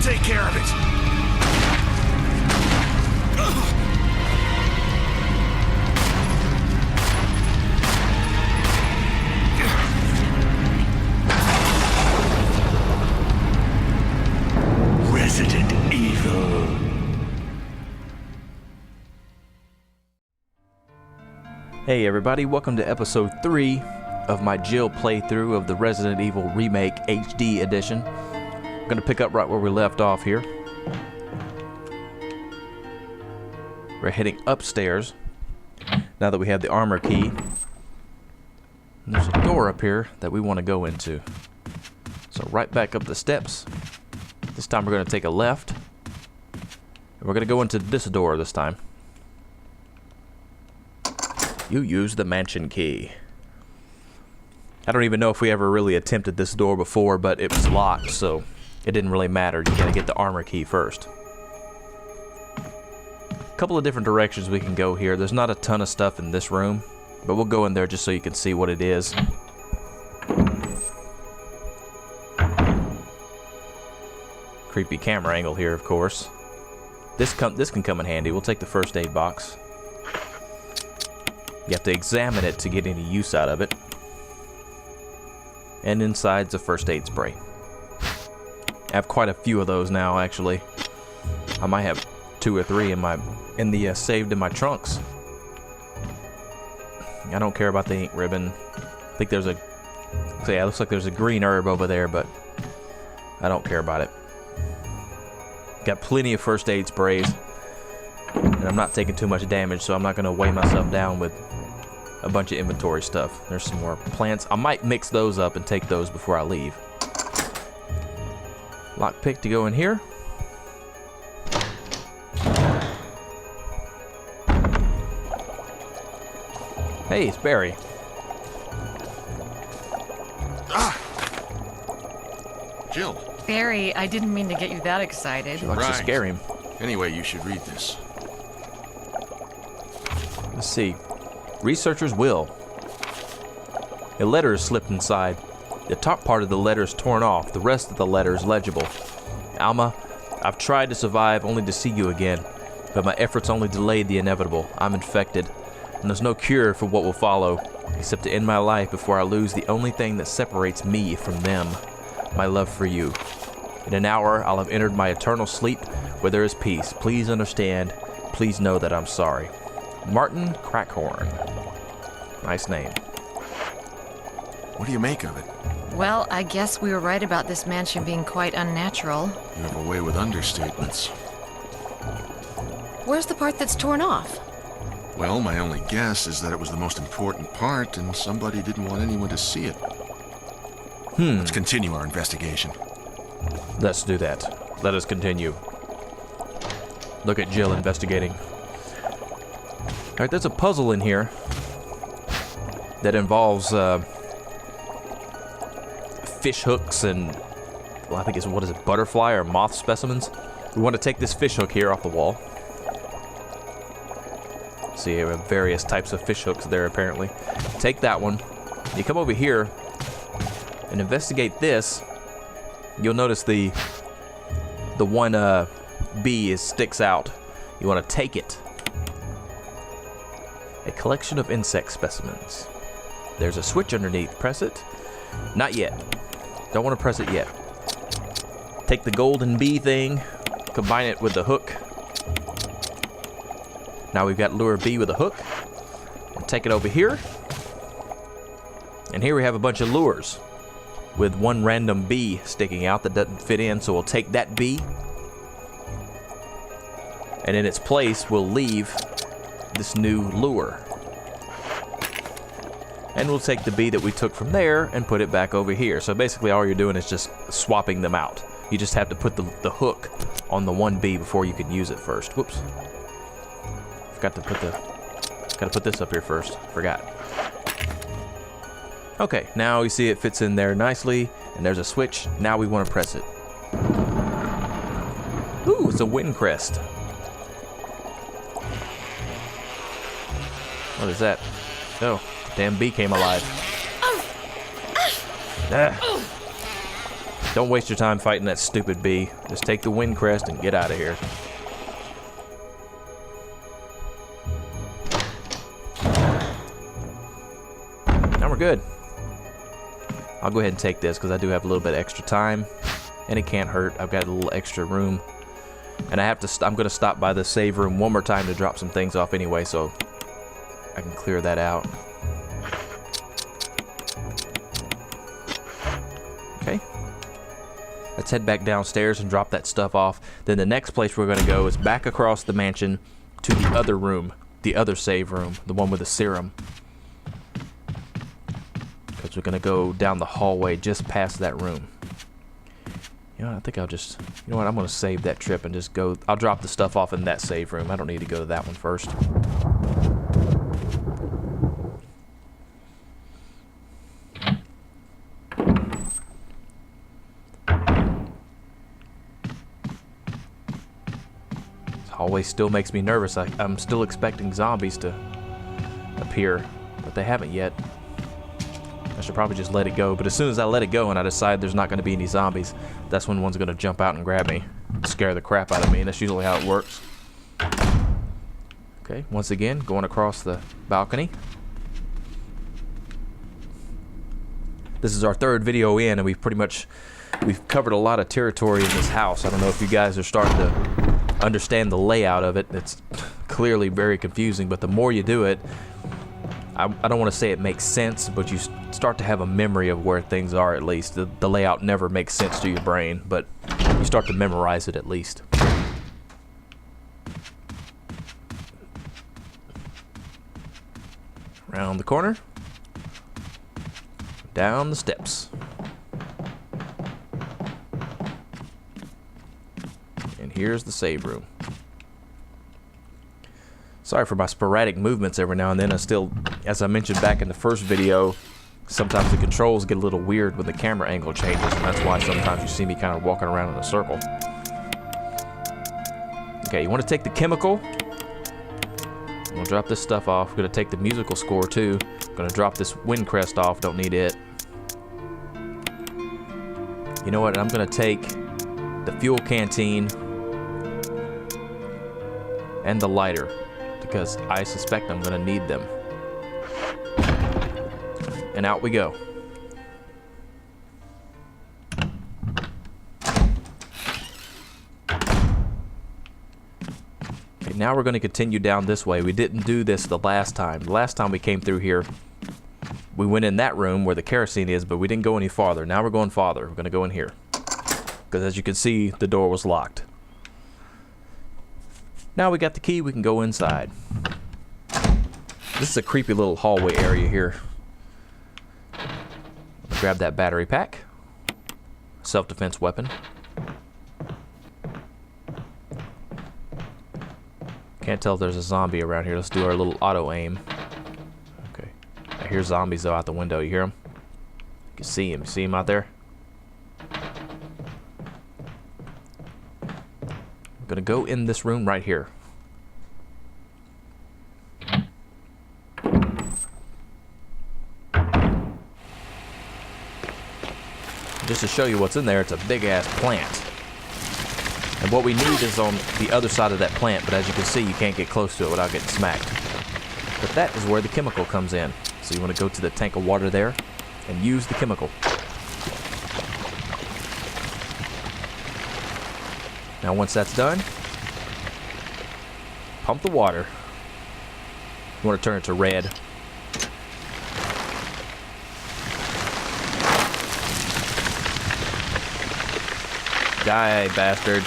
take care of it. Resident Evil. Hey everybody, welcome to episode 3 of my Jill playthrough of the Resident Evil Remake HD edition. I'm going to pick up right where we left off here. We're heading upstairs now that we have the armor key. And there's a door up here that we want to go into. So right back up the steps. This time we're going to take a left. And we're going to go into this door this time. You use the mansion key. I don't even know if we ever really attempted this door before, but it was locked, so it didn't really matter. You gotta get the armor key first. A couple of different directions we can go here. There's not a ton of stuff in this room, but we'll go in there just so you can see what it is. Creepy camera angle here, of course. This can come in handy. We'll take the first aid box. You have to examine it to get any use out of it. And inside's a first aid spray. I have quite a few of those now, actually. I might have 2 or 3 saved in my trunks. I don't care about the ink ribbon. I think there's it looks like there's a green herb over there, but I don't care about it. Got plenty of first aid sprays. And I'm not taking too much damage, so I'm not going to weigh myself down with a bunch of inventory stuff. There's some more plants. I might mix those up and take those before I leave. Lockpick to go in here. Hey, it's Barry. Jill. Barry, I didn't mean to get you that excited. She likes to scare him. Anyway, you should read this. Let's see. Researcher's will. A letter is slipped inside. The top part of the letter is torn off. The rest of the letter is legible. Alma, I've tried to survive only to see you again, but my efforts only delayed the inevitable. I'm infected, and there's no cure for what will follow, except to end my life before I lose the only thing that separates me from them, my love for you. In an hour, I'll have entered my eternal sleep where there is peace. Please understand. Please know that I'm sorry. Martin Crackhorn. Nice name. What do you make of it? Well, I guess we were right about this mansion being quite unnatural. You have a way with understatements. Where's the part that's torn off? Well, my only guess is that it was the most important part and somebody didn't want anyone to see it. Let's continue our investigation. Let's do that. Let us continue. Look at Jill investigating. Alright, there's a puzzle in here that involves fish hooks and, well, I think it's, what is it, butterfly or moth specimens? We want to take this fish hook here off the wall. See, we have various types of fish hooks there, apparently. Take that one. You come over here and investigate this. You'll notice the one bee sticks out. You want to take it. A collection of insect specimens. There's a switch underneath. Press it. Not yet. Don't want to press it yet. Take the golden bee thing. Combine it with the hook. Now we've got lure bee with a hook. And take it over here. And here we have a bunch of lures with one random bee sticking out that doesn't fit in. So we'll take that bee. And in its place, we'll leave this new lure. And we'll take the bee that we took from there and put it back over here. So basically all you're doing is just swapping them out. You just have to put the hook on the one bee before you can use it first. Whoops. Forgot to put this up here first. Forgot. Okay, now you see it fits in there nicely, and there's a switch. Now we want to press it. Ooh, it's a wind crest. What is that? Oh, the damn bee came alive. Don't waste your time fighting that stupid bee. Just take the wind crest and get out of here. Now we're good. I'll go ahead and take this because I do have a little bit of extra time. And it can't hurt. I've got a little extra room. And I'm going to stop by the save room one more time to drop some things off anyway, so I can clear that out. Okay. Let's head back downstairs and drop that stuff off. Then the next place we're going to go is back across the mansion to the other room, the other save room, the one with the serum. Because we're going to go down the hallway just past that room. You know, I think I'll just, you know what, I'm going to save that trip and just go, I'll drop the stuff off in that save room. I don't need to go to that one first. This hallway still makes me nervous. I'm still expecting zombies to appear, but they haven't yet. I should probably just let it go, but as soon as I let it go and I decide there's not going to be any zombies, that's when one's going to jump out and grab me, scare the crap out of me, and that's usually how it works. Okay, once again, going across the balcony. This is our third video in, and we've covered a lot of territory in this house. I don't know if you guys are starting to understand the layout of it. It's clearly very confusing, but the more you do it, I don't want to say it makes sense, but you start to have a memory of where things are at least. The layout never makes sense to your brain, but you start to memorize it at least. Around the corner. Down the steps. And here's the save room. Sorry for my sporadic movements every now and then. As I mentioned back in the first video, sometimes the controls get a little weird when the camera angle changes, and that's why sometimes you see me kind of walking around in a circle. Okay, you want to take the chemical. We'll drop this stuff off. We're going to take the musical score too. Going to drop this wind crest off. Don't need it. You know what? I'm going to take the fuel canteen and the lighter, because I suspect I'm going to need them. And out we go. Okay, now we're going to continue down this way. We didn't do this the last time. The last time we came through here, we went in that room where the kerosene is, but we didn't go any farther. Now we're going farther. We're going to go in here, because as you can see, the door was locked. Now we got the key, we can go inside. This is a creepy little hallway area here. Grab that battery pack. Self-defense weapon. Can't tell if there's a zombie around here. Let's do our little auto aim. Okay. I hear zombies though out the window. You hear them? You can see them. You see them out there? I'm gonna go in this room right here. Just to show you what's in there, it's a big-ass plant. And what we need is on the other side of that plant, but as you can see, you can't get close to it without getting smacked. But that is where the chemical comes in. So you want to go to the tank of water there and use the chemical. Now once that's done, pump the water. You want to turn it to red. Die, bastard.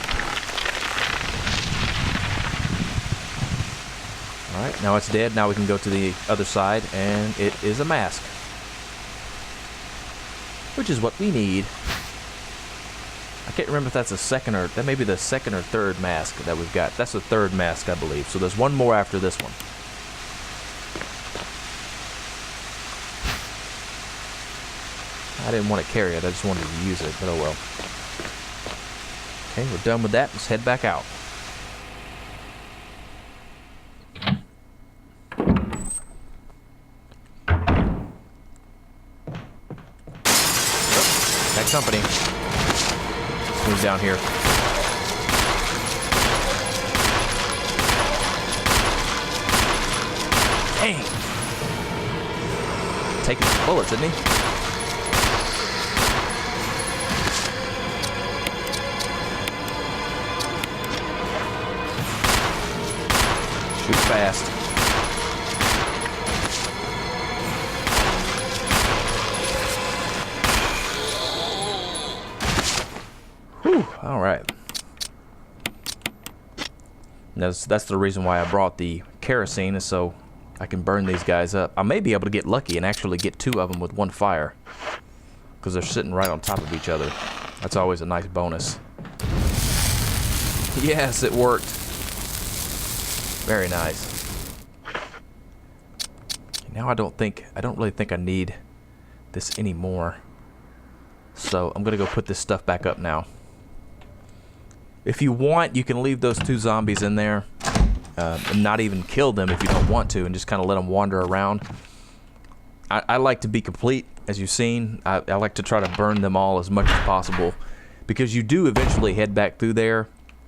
Alright, now it's dead. Now we can go to the other side, and it is a mask. Which is what we need. I can't remember if that's a second or... that may be the second or third mask that we've got. That's the third mask, I believe. So there's one more after this one. I didn't want to carry it. I just wanted to use it, but oh well. Okay, we're done with that. Let's head back out. Got company. Move down here. Dang. Taking some bullets, isn't he? Shoot fast. Whew, all right. That's the reason why I brought the kerosene, is so I can burn these guys up. I may be able to get lucky and actually get 2 of them with 1 fire, because they're sitting right on top of each other. That's always a nice bonus. Yes, it worked. Very nice. Now I don't really think I need this anymore. So I'm gonna go put this stuff back up now. If you want, you can leave those 2 zombies in there and not even kill them if you don't want to, and just kind of let them wander around. I like to be complete, as you've seen. I like to try to burn them all as much as possible, because you do eventually head back through there,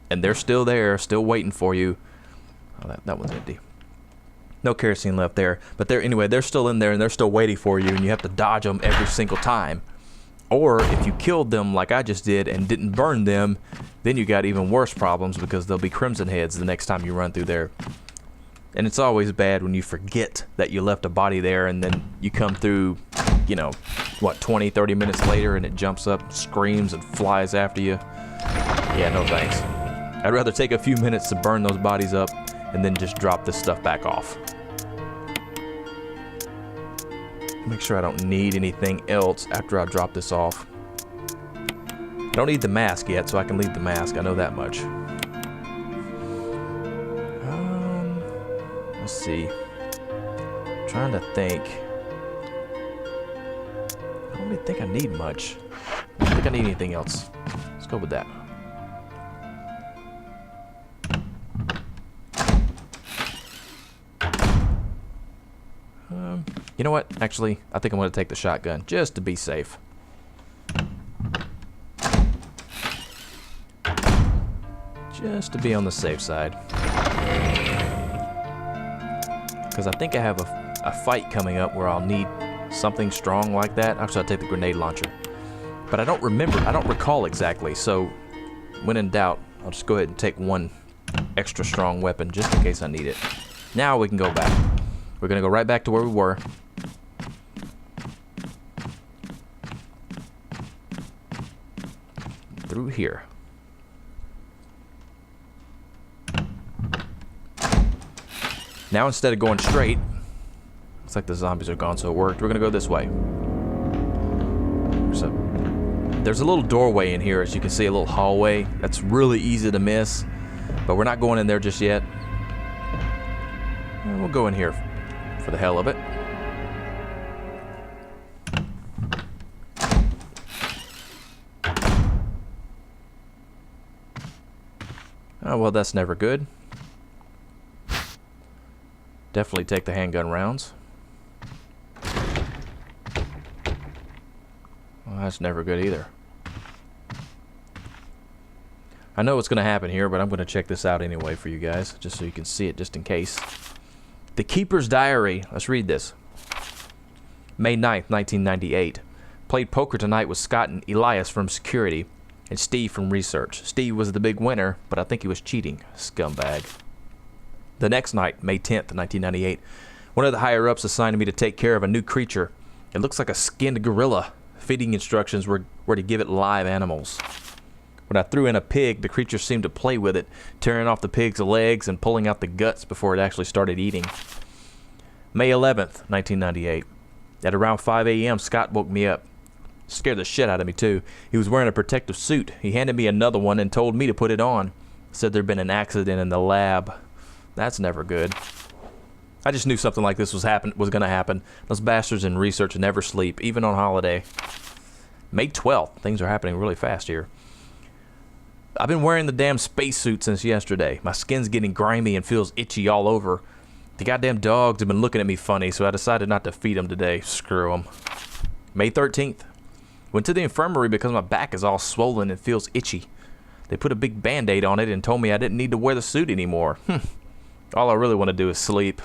and they're still there, still waiting for you. Oh, that one's empty. No kerosene left there. But they're still in there, and they're still waiting for you, and you have to dodge them every single time. Or if you killed them like I just did and didn't burn them, then you got even worse problems, because there'll be crimson heads the next time you run through there. And it's always bad when you forget that you left a body there, and then you come through, you know, what, 20, 30 minutes later, and it jumps up, screams, and flies after you. Yeah, no thanks. I'd rather take a few minutes to burn those bodies up and then just drop this stuff back off. Make sure I don't need anything else after I drop this off. I don't need the mask yet, so I can leave the mask. I know that much. Let's see. I'm trying to think. I don't really think I need much. I don't think I need anything else. Let's go with that. You know what? Actually, I think I'm going to take the shotgun, just to be safe. Just to be on the safe side. Because I think I have a fight coming up where I'll need something strong like that. Actually, I'll take the grenade launcher. But I don't recall exactly, so when in doubt, I'll just go ahead and take 1 extra strong weapon just in case I need it. Now we can go back. We're going to go right back to where we were. Through here. Now instead of going straight, looks like the zombies are gone, so it worked. We're going to go this way. So there's a little doorway in here, as you can see, a little hallway. That's really easy to miss, but we're not going in there just yet. We'll go in here for the hell of it. Oh, well, that's never good. Definitely take the handgun rounds. Well, that's never good either. I know what's going to happen here, but I'm going to check this out anyway for you guys, just so you can see it, just in case. The Keeper's Diary. Let's read this. May 9th, 1998. Played poker tonight with Scott and Elias from security, and Steve from research. Steve was the big winner, but I think he was cheating. Scumbag. The next night, May 10th, 1998, one of the higher-ups assigned me to take care of a new creature. It looks like a skinned gorilla. Feeding instructions were to give it live animals. When I threw in a pig, the creature seemed to play with it, tearing off the pig's legs and pulling out the guts before it actually started eating. May 11th, 1998. At around 5 a.m., Scott woke me up. Scared the shit out of me, too. He was wearing a protective suit. He handed me another one and told me to put it on. Said there'd been an accident in the lab. That's never good. I just knew something like this was going to happen. Those bastards in research never sleep, even on holiday. May 12th. Things are happening really fast here. I've been wearing the damn spacesuit since yesterday. My skin's getting grimy and feels itchy all over. The goddamn dogs have been looking at me funny, so I decided not to feed them today. Screw them. May 13th. Went to the infirmary because my back is all swollen and feels itchy. They put a big band-aid on it and told me I didn't need to wear the suit anymore. All I really want to do is sleep.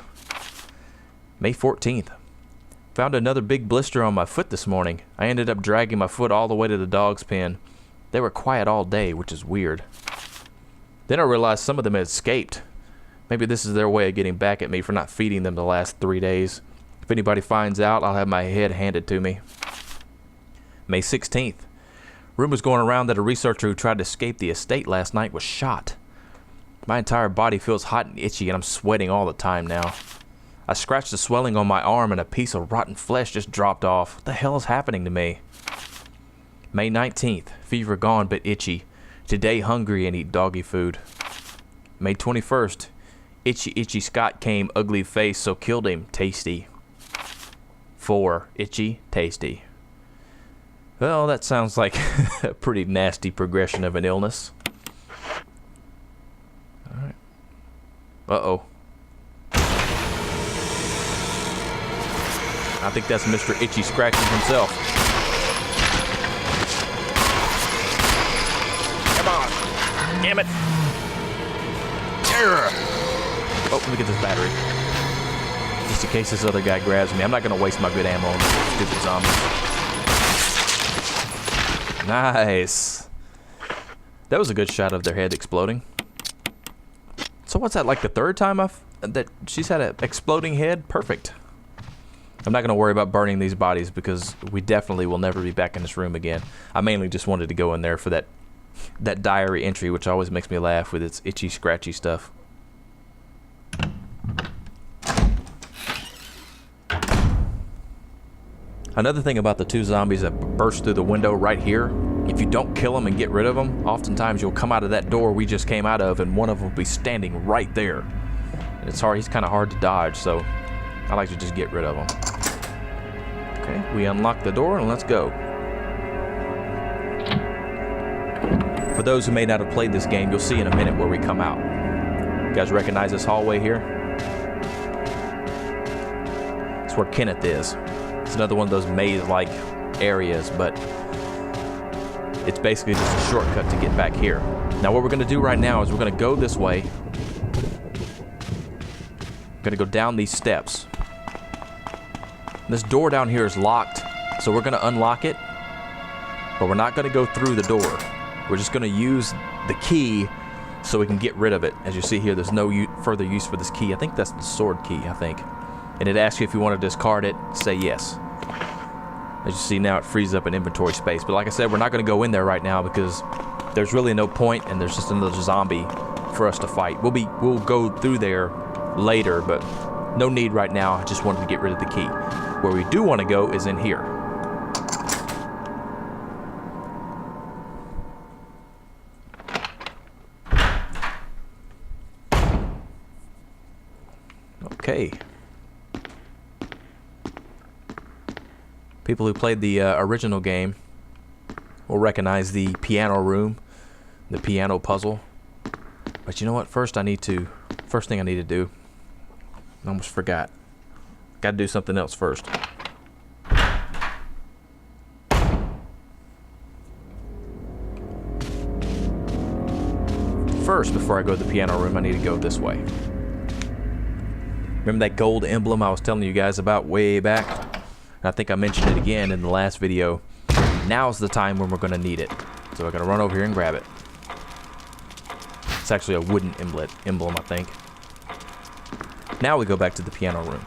May 14th. Found another big blister on my foot this morning. I ended up dragging my foot all the way to the dog's pen. They were quiet all day, which is weird. Then I realized some of them had escaped. Maybe this is their way of getting back at me for not feeding them the last 3 days. If anybody finds out, I'll have my head handed to me. May 16th. Rumors going around that a researcher who tried to escape the estate last night was shot. My entire body feels hot and itchy, and I'm sweating all the time now. I scratched the swelling on my arm, and a piece of rotten flesh just dropped off. What the hell is happening to me? May 19th. Fever gone, but itchy. Today hungry and eat doggy food. May 21st. Itchy Scott came, ugly face, so killed him. Tasty. 4. Itchy, tasty. Well, that sounds like a pretty nasty progression of an illness. Alright. Uh-oh. I think that's Mr. Itchy Scratchy himself. Come on. Damn it. Terror! Oh, let me get this battery. Just in case this other guy grabs me. I'm not going to waste my good ammo on these stupid zombies. Nice. That was a good shot of their head exploding. So what's that, like the third time that she's had an exploding head? Perfect. I'm not going to worry about burning these bodies because we definitely will never be back in this room again. I mainly just wanted to go in there for that diary entry, which always makes me laugh with its itchy, scratchy stuff. Another thing about the 2 zombies that burst through the window right here, if you don't kill them and get rid of them, oftentimes you'll come out of that door we just came out of and one of them will be standing right there. And it's hard, he's kind of hard to dodge, so I like to just get rid of them. Okay, we unlock the door and let's go. For those who may not have played this game, you'll see in a minute where we come out. You guys recognize this hallway here? It's where Kenneth is. It's another one of those maze-like areas, but it's basically just a shortcut to get back here. Now what we're going to do right now is we're going to go this way. We're going to go down these steps. This door down here is locked, so we're going to unlock it, but we're not going to go through the door. We're just going to use the key so we can get rid of it. As you see here, there's no further use for this key. I think that's the sword key, I think. And it asks you if you want to discard it, say yes. As you see now, it frees up an inventory space. But like I said, we're not going to go in there right now because there's really no point, and there's just another zombie for us to fight. We'll go through there later, but no need right now. I just wanted to get rid of the key. Where we do want to go is in here. Okay. People who played the original game will recognize the piano room, the piano puzzle. But you know what? First thing I need to do, I almost forgot. Got to do something else first. First, before I go to the piano room, I need to go this way. Remember that gold emblem I was telling you guys about way back? I think I mentioned it again in the last video. Now's the time when we're going to need it. So we're going to run over here and grab it. It's actually a wooden emblem, I think. Now we go back to the piano room.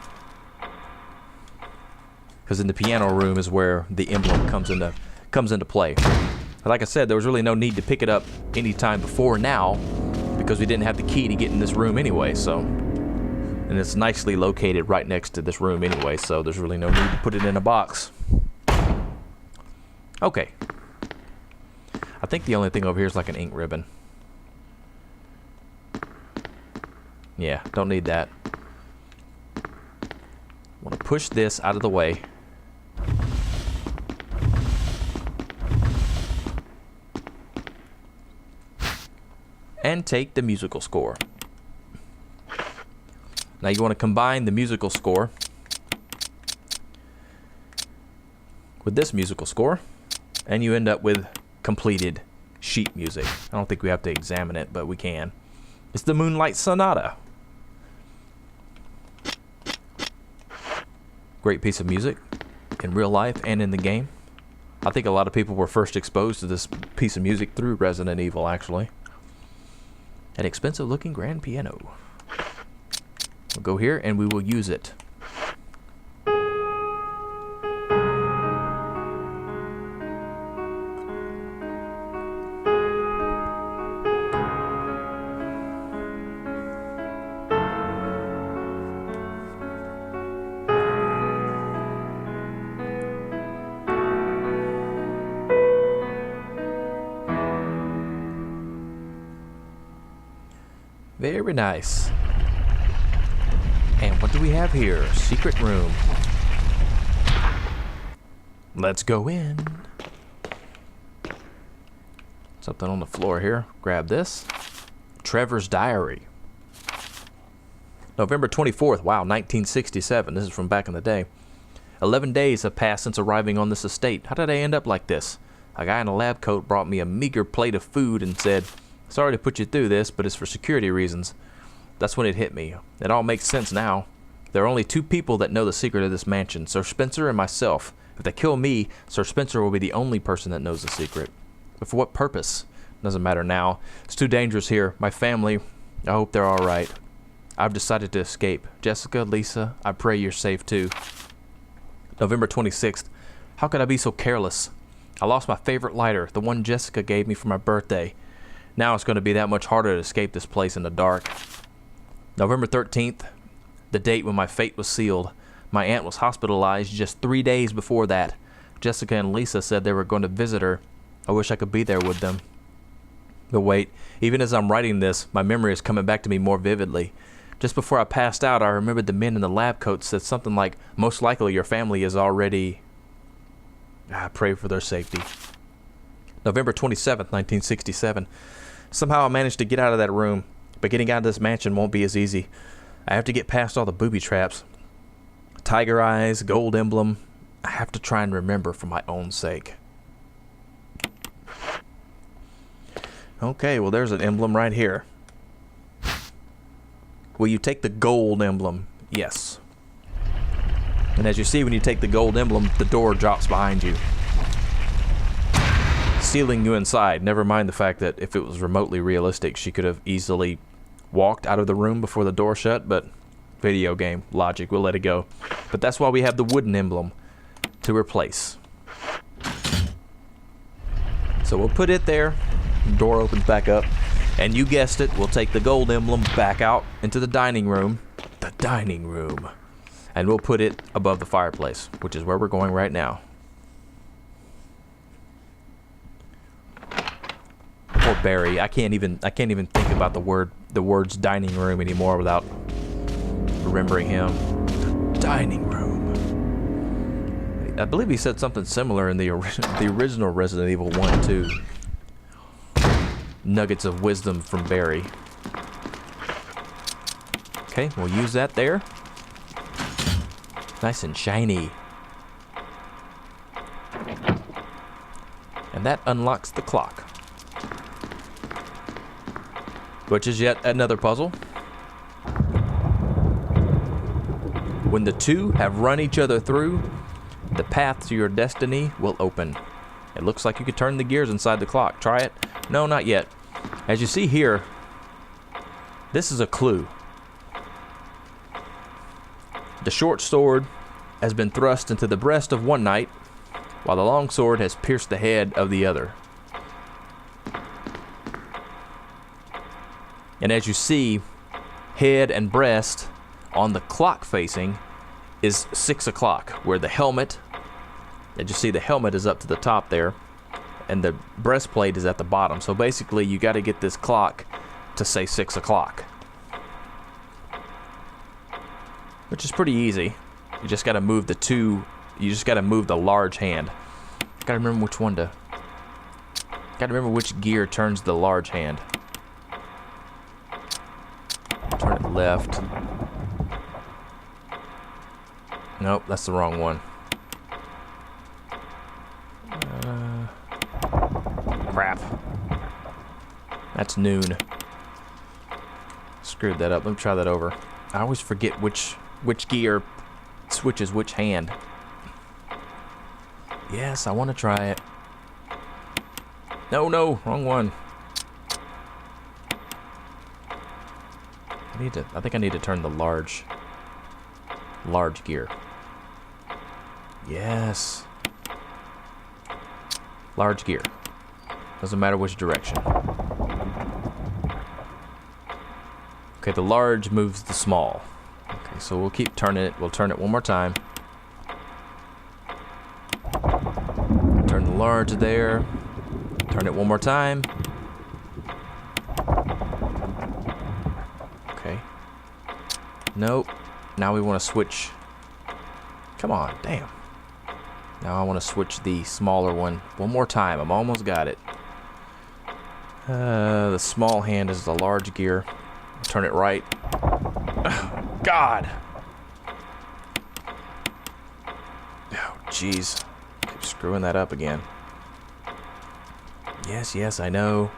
Because in the piano room is where the emblem comes into play. But like I said, there was really no need to pick it up any time before now because we didn't have the key to get in this room anyway, so... And it's nicely located right next to this room anyway, so there's really no need to put it in a box. Okay. I think the only thing over here is like an ink ribbon. Yeah, don't need that. I want to push this out of the way. And take the musical score. Now you want to combine the musical score with this musical score. And you end up with completed sheet music. I don't think we have to examine it, but we can. It's the Moonlight Sonata. Great piece of music in real life and in the game. I think a lot of people were first exposed to this piece of music through Resident Evil, actually. An expensive looking grand piano. We'll go here and we will use it. Very nice. And what do we have here? Secret room. Let's go in. Something on the floor here. Grab this. Trevor's diary. November 24th. Wow, 1967. This is from back in the day. 11 days have passed since arriving on this estate. How did I end up like this? A guy in a lab coat brought me a meager plate of food and said, "Sorry to put you through this, but it's for security reasons." That's when it hit me. It all makes sense now. There are only two people that know the secret of this mansion, Sir Spencer and myself. If they kill me, Sir Spencer will be the only person that knows the secret. But for what purpose? Doesn't matter now. It's too dangerous here. My family, I hope they're all right. I've decided to escape. Jessica, Lisa, I pray you're safe too. November 26th. How could I be so careless? I lost my favorite lighter, the one Jessica gave me for my birthday. Now it's going to be that much harder to escape this place in the dark. November 13th, the date when my fate was sealed. My aunt was hospitalized just 3 days before that. Jessica and Lisa said they were going to visit her. I wish I could be there with them. But wait, even as I'm writing this, my memory is coming back to me more vividly. Just before I passed out, I remembered the men in the lab coats said something like, "Most likely your family is already..." I pray for their safety. November 27th, 1967. Somehow I managed to get out of that room, but getting out of this mansion won't be as easy. I have to get past all the booby traps. Tiger eyes, gold emblem. I have to try and remember for my own sake. Okay, well there's an emblem right here. Will you take the gold emblem? Yes. And as you see, when you take the gold emblem, the door drops behind you, sealing you inside. Never mind the fact that if it was remotely realistic, she could have easily walked out of the room before the door shut, but video game logic, we'll let it go. But that's why we have the wooden emblem to replace. So we'll put it there. Door opens back up, and you guessed it, we'll take the gold emblem back out into the dining room. The dining room. And we'll put it above the fireplace, which is where we're going right now. Poor Barry. I can't even think about the words dining room anymore without remembering him. Dining room. I believe he said something similar in the original Resident Evil 1 too. Nuggets of wisdom from Barry. Okay, we'll use that there. Nice and shiny. And that unlocks the clock, which is yet another puzzle. When the two have run each other through, the path to your destiny will open. It looks like you could turn the gears inside the clock. Try it. No, not yet. As you see here, this is a clue. The short sword has been thrust into the breast of one knight, while the long sword has pierced the head of the other. And as you see, head and breast on the clock facing is 6 o'clock, where the helmet, as you see, the helmet is up to the top there, and the breastplate is at the bottom. So basically, you got to get this clock to say 6 o'clock, which is pretty easy. You just got to move the two. You just got to move the large hand. Got to remember which one to. Got to remember which gear turns the large hand. Turn it left. Nope, that's the wrong one. crap. That's noon. Screwed that up. Let me try that over. I always forget which gear switches which hand. Yes, I want to try it. No, wrong one. I think I need to turn the large gear. Yes. Large gear. Doesn't matter which direction. Okay, the large moves the small. Okay, so we'll keep turning it. We'll turn it one more time. Turn the large there. Turn it one more time. Okay. Nope. Now we want to switch. Come on, damn. Now I want to switch the smaller one one more time. I'm almost got it. The small hand is the large gear. Turn it right. God. Oh, jeez. Keep screwing that up again. Yes, I know.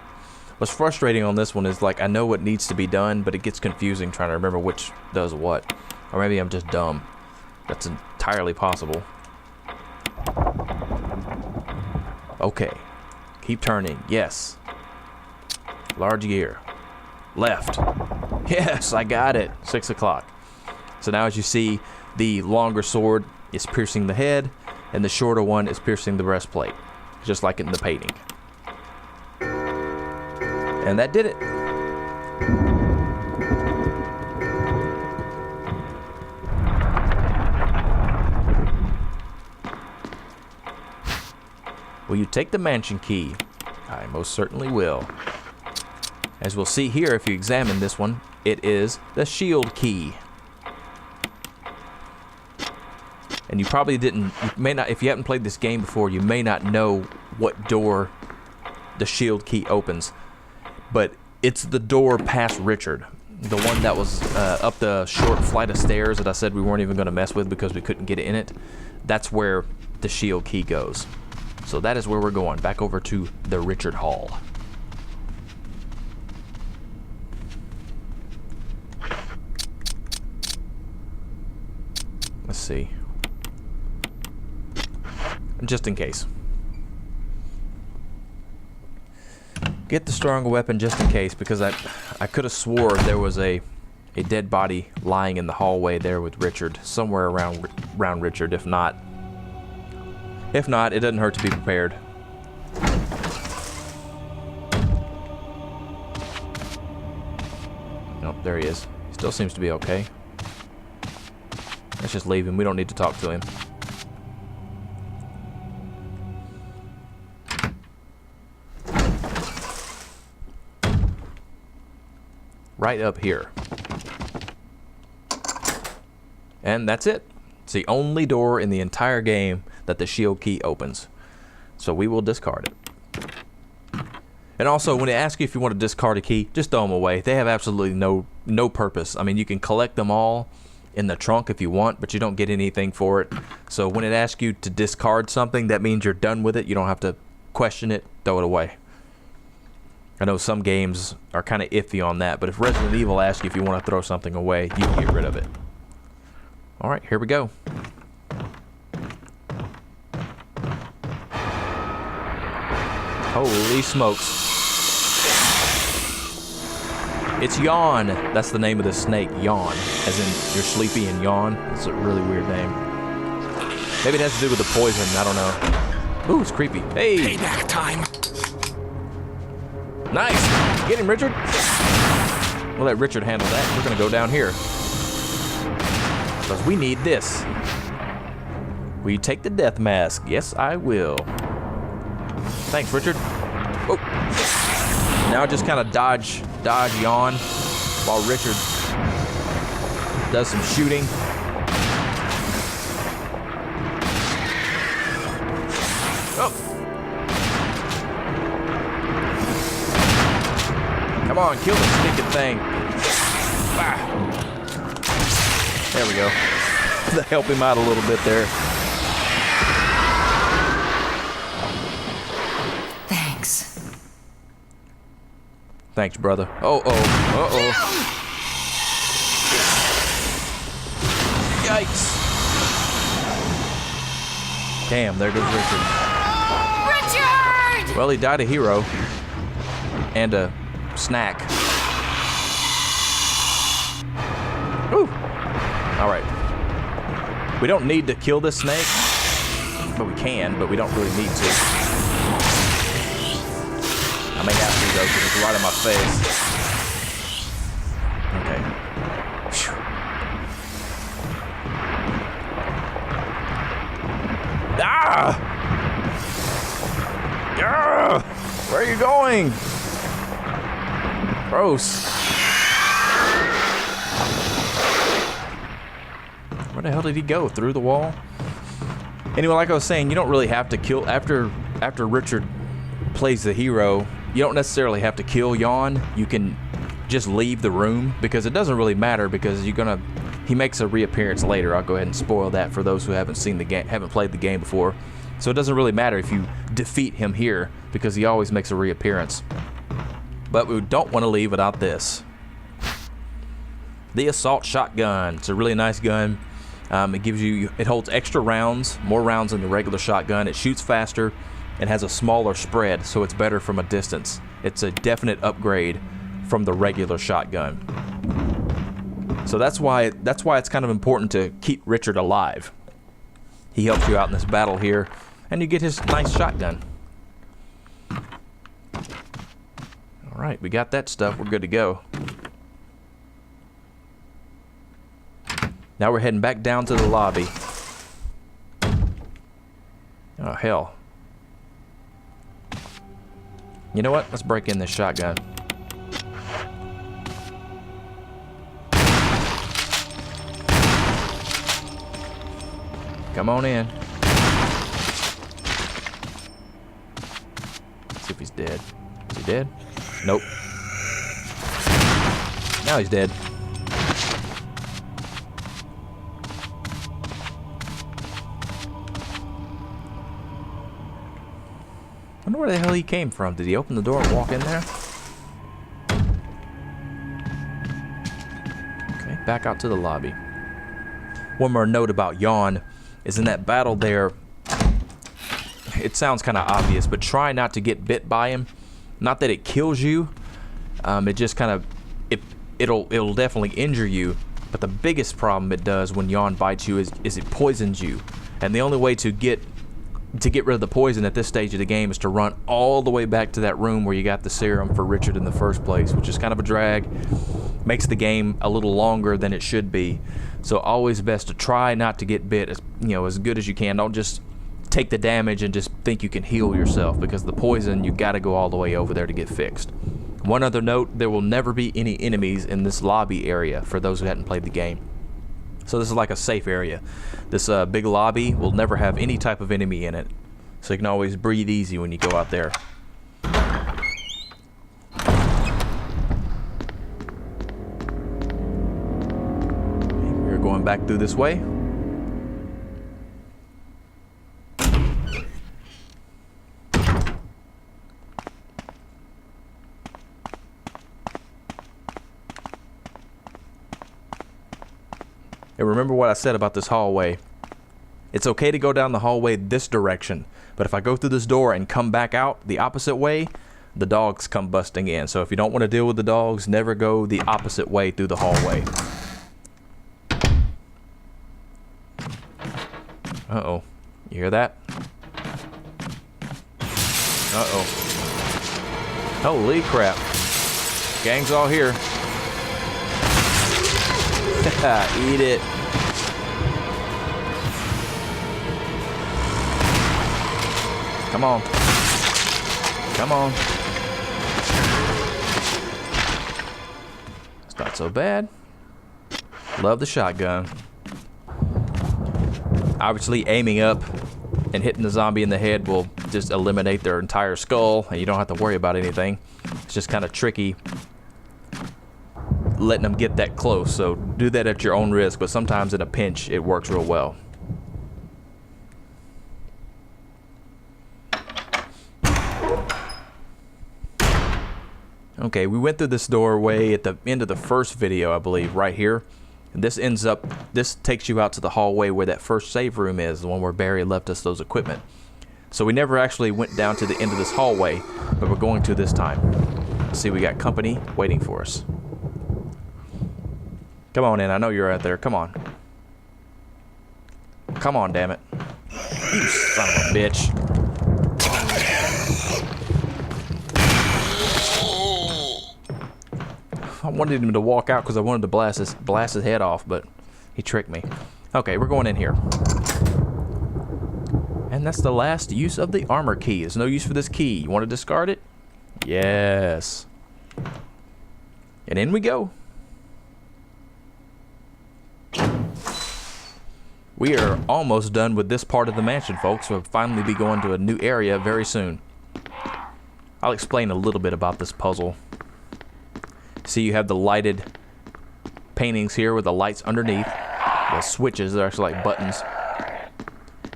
What's frustrating on this one is, like, I know what needs to be done, but it gets confusing trying to remember which does what. Or maybe I'm just dumb. That's entirely possible. Okay. Keep turning. Yes. Large gear. Left. Yes, I got it. 6 o'clock. So now as you see, the longer sword is piercing the head, and the shorter one is piercing the breastplate. Just like in the painting. And that did it. Will you take the mansion key? I most certainly will. As we'll see here, if you examine this one, it is the shield key. And you probably didn't, you may not, if you haven't played this game before, you may not know what door the shield key opens. But it's the door past Richard. The one that was up the short flight of stairs that I said we weren't even going to mess with because we couldn't get in it. That's where the shield key goes. So that is where we're going, back over to the Richard Hall. Let's see. Just in case. Get the stronger weapon just in case, because I could have swore there was a dead body lying in the hallway there with Richard, somewhere around Richard. If not, it doesn't hurt to be prepared. Nope, there he is. He still seems to be okay. Let's just leave him. We don't need to talk to him. Right up here. And that's it. It's the only door in the entire game that the shield key opens. So we will discard it. And also, when they ask you if you want to discard a key, just throw them away. They have absolutely no purpose. I mean, you can collect them all in the trunk if you want, but you don't get anything for it. So when it asks you to discard something, that means you're done with it. You don't have to question it, throw it away. I know some games are kind of iffy on that, but if Resident Evil asks you if you want to throw something away, you can get rid of it. Alright, here we go. Holy smokes. It's Yawn. That's the name of the snake, Yawn. As in, you're sleepy and yawn. It's a really weird name. Maybe it has to do with the poison, I don't know. Ooh, it's creepy. Hey! Payback time. Nice! Get him, Richard! We'll let Richard handle that. We're gonna go down here. Because we need this. Will you take the death mask? Yes, I will. Thanks, Richard. Oh. Now just kind of dodge Yawn while Richard does some shooting. Oh. Come on, kill the stinking thing. Ah. There we go. To help him out a little bit there. Thanks. Thanks, brother. Uh-oh. Yikes. Damn, there goes Richard. Richard! Well, he died a hero. And a snack. Woo! Alright. We don't need to kill this snake. But we can, but we don't really need to. I may have to, though, because it's right in my face. Okay. Whew. Ah! Ah! Where are you going? Gross. Where the hell did he go? Through the wall? Anyway, like I was saying, you don't really have to kill... After Richard plays the hero, you don't necessarily have to kill Yawn. You can just leave the room, because it doesn't really matter, because he makes a reappearance later. I'll go ahead and spoil that for those who haven't seen the game, haven't played the game before. So it doesn't really matter if you defeat him here, because he always makes a reappearance. But we don't want to leave without this. The assault shotgun. It's a really nice gun. It holds extra rounds, more rounds than the regular shotgun. It shoots faster and has a smaller spread, so it's better from a distance. It's a definite upgrade from the regular shotgun. So that's why it's kind of important to keep Richard alive. He helps you out in this battle here, and you get his nice shotgun. All right, we got that stuff. We're good to go. Now we're heading back down to the lobby. Oh, hell. You know what? Let's break in this shotgun. Come on in. Let's see if he's dead. Is he dead? Nope. Now he's dead. I wonder where the hell he came from. Did he open the door and walk in there? Okay, back out to the lobby. One more note about Yawn is in that battle there, it sounds kind of obvious, but try not to get bit by him. Not that it kills you, it just kind of, it'll definitely injure you, but the biggest problem it does when Yawn bites you is it poisons you. And the only way to get rid of the poison at this stage of the game is to run all the way back to that room where you got the serum for Richard in the first place, which is kind of a drag. Makes the game a little longer than it should be. So always best to try not to get bit as good as you can. Don't just take the damage and just think you can heal yourself, because the poison, you got to go all the way over there to get fixed. One other note, there will never be any enemies in this lobby area for those who hadn't played the game. So this is like a safe area. This big lobby will never have any type of enemy in it. So you can always breathe easy when you go out there. We're going back through this way. And remember what I said about this hallway. It's okay to go down the hallway this direction, but if I go through this door and come back out the opposite way, the dogs come busting in. So if you don't want to deal with the dogs, never go the opposite way through the hallway. Uh-oh. You hear that? Uh-oh. Holy crap. Gang's all here. Eat it. Come on. Come on. It's not so bad. Love the shotgun. Obviously, aiming up and hitting the zombie in the head will just eliminate their entire skull, and you don't have to worry about anything. It's just kind of tricky letting them get that close, so do that at your own risk, but sometimes in a pinch it works real well. Okay, we went through this doorway at the end of the first video, I believe, right here. And this takes you out to the hallway where that first save room is, the one where Barry left us those equipment. So we never actually went down to the end of this hallway, but we're going to this time. See, we got company waiting for us. Come on in, I know you're out there, come on. Come on, damn it. You son of a bitch. I wanted him to walk out because I wanted to blast his head off, but he tricked me. Okay, we're going in here. And that's the last use of the armor key. There's no use for this key. You want to discard it? Yes. And in we go. We are almost done with this part of the mansion, folks. We'll finally be going to a new area very soon. I'll explain a little bit about this puzzle. See, you have the lighted paintings here with the lights underneath. The switches, they're actually like buttons.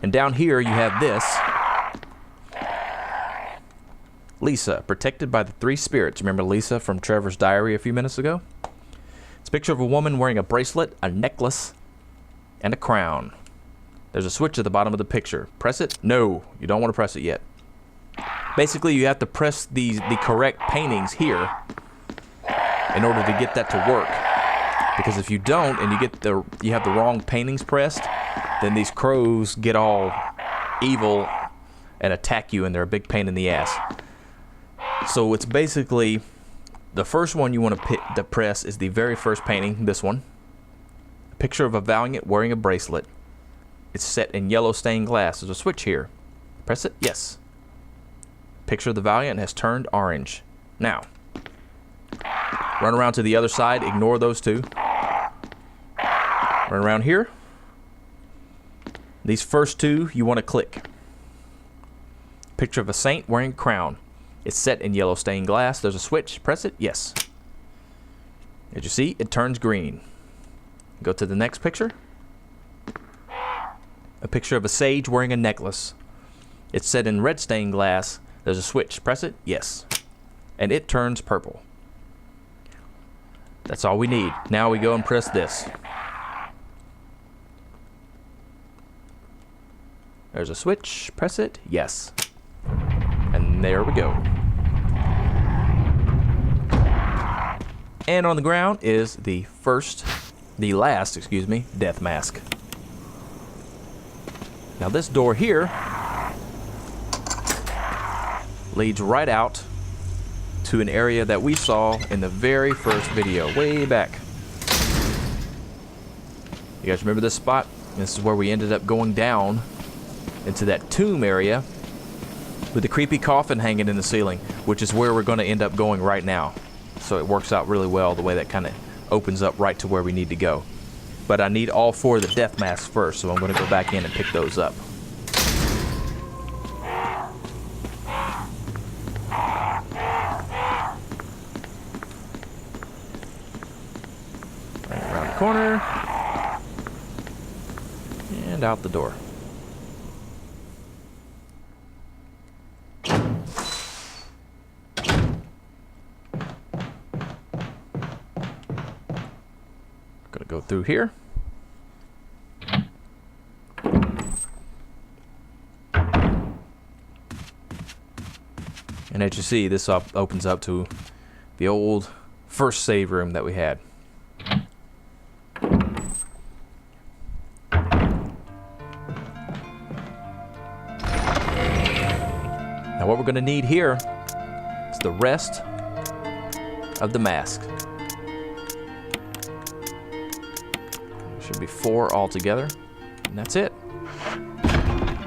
And down here you have this. Lisa, protected by the three spirits. Remember Lisa from Trevor's diary a few minutes ago? It's a picture of a woman wearing a bracelet, a necklace, and a crown. There's a switch at the bottom of the picture. Press it? No, you don't want to press it yet. Basically, you have to press the correct paintings here in order to get that to work. Because if you don't and you have the wrong paintings pressed, then these crows get all evil and attack you, and they're a big pain in the ass. So it's basically the first one you want to press is the very first painting, this one. A picture of a Valiant wearing a bracelet. It's set in yellow stained glass. There's a switch here. Press it? Yes. Picture of the Valiant has turned orange. Now, run around to the other side. Ignore those two. Run around here. These first two you want to click. Picture of a saint wearing a crown. It's set in yellow stained glass. There's a switch. Press it. Yes. As you see, it turns green. Go to the next picture. A picture of a sage wearing a necklace. It's set in red stained glass. There's a switch. Press it. Yes. And it turns purple. That's all we need. Now we go and press this. There's a switch. Press it. Yes. And there we go. And on the ground is the last, death mask. Now this door here leads right out to an area that we saw in the very first video, way back. You guys remember this spot? This is where we ended up going down into that tomb area with the creepy coffin hanging in the ceiling, which is where we're going to end up going right now. So it works out really well the way that kind of opens up right to where we need to go. But I need all four of the death masks first, so I'm going to go back in and pick those up. Right around the corner. And out the door. Gonna go through here. And as you see, this opens up to the old first save room that we had. Now what we're going to need here is the rest of the mask. Should be 4 altogether, and that's it.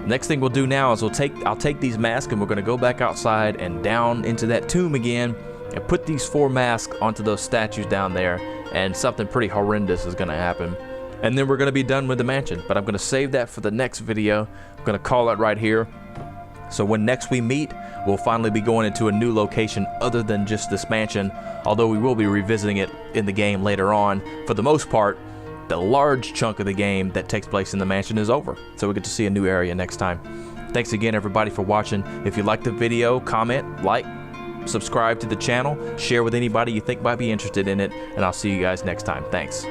Next thing we'll do now is I'll take these masks and we're going to go back outside and down into that tomb again and put these 4 masks onto those statues down there, and something pretty horrendous is going to happen. And then we're going to be done with the mansion, but I'm going to save that for the next video. I'm going to call it right here. So when next we meet, we'll finally be going into a new location other than just this mansion, although we will be revisiting it in the game later on. For the most part, the large chunk of the game that takes place in the mansion is over, so we get to see a new area next time. Thanks again everybody for watching. If you liked the video, comment, like, subscribe to the channel, share with anybody you think might be interested in it, and I'll see you guys next time. Thanks.